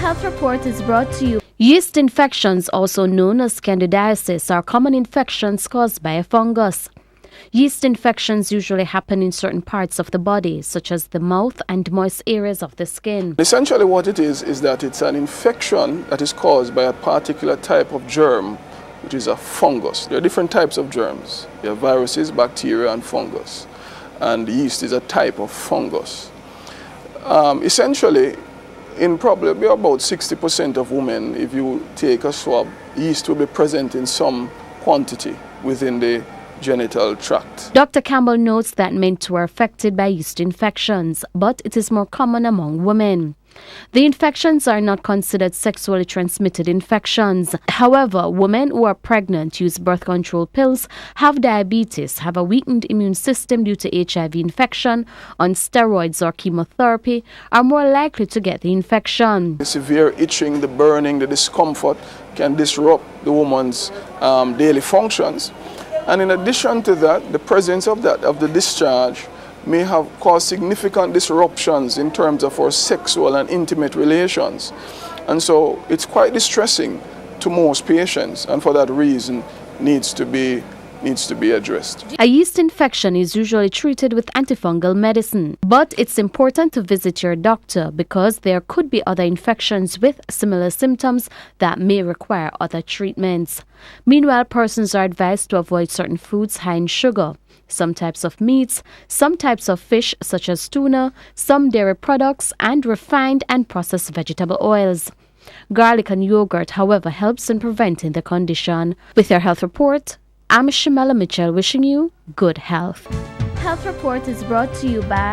Health Report is brought to you. Yeast infections, also known as candidiasis, are common infections caused by a fungus. Yeast infections usually happen in certain parts of the body, such as the mouth and moist areas of the skin. Essentially what it is that it's an infection that is caused by a particular type of germ, which is a fungus. There are different types of germs. There are viruses, bacteria, and fungus. And yeast is a type of fungus. Essentially, in probably about 60% of women, if you take a swab, yeast will be present in some quantity within the genital tract. Dr. Campbell notes that men too are affected by yeast infections, but it is more common among women. The infections are not considered sexually transmitted infections. However, women who are pregnant, use birth control pills, have diabetes, have a weakened immune system due to HIV infection, on steroids or chemotherapy, are more likely to get the infection. The severe itching, the burning, the discomfort can disrupt the woman's daily functions. And in addition to that, the presence of the discharge may have caused significant disruptions in terms of our sexual and intimate relations. And so it's quite distressing to most patients, and for that reason needs to be addressed. A yeast infection is usually treated with antifungal medicine, but it's important to visit your doctor because there could be other infections with similar symptoms that may require other treatments. Meanwhile, persons are advised to avoid certain foods high in sugar, some types of meats, some types of fish such as tuna, some dairy products, and refined and processed vegetable oils. Garlic and yogurt, however, helps in preventing the condition. With your health report, I'm Shamela Mitchell wishing you good health. Health Report is brought to you by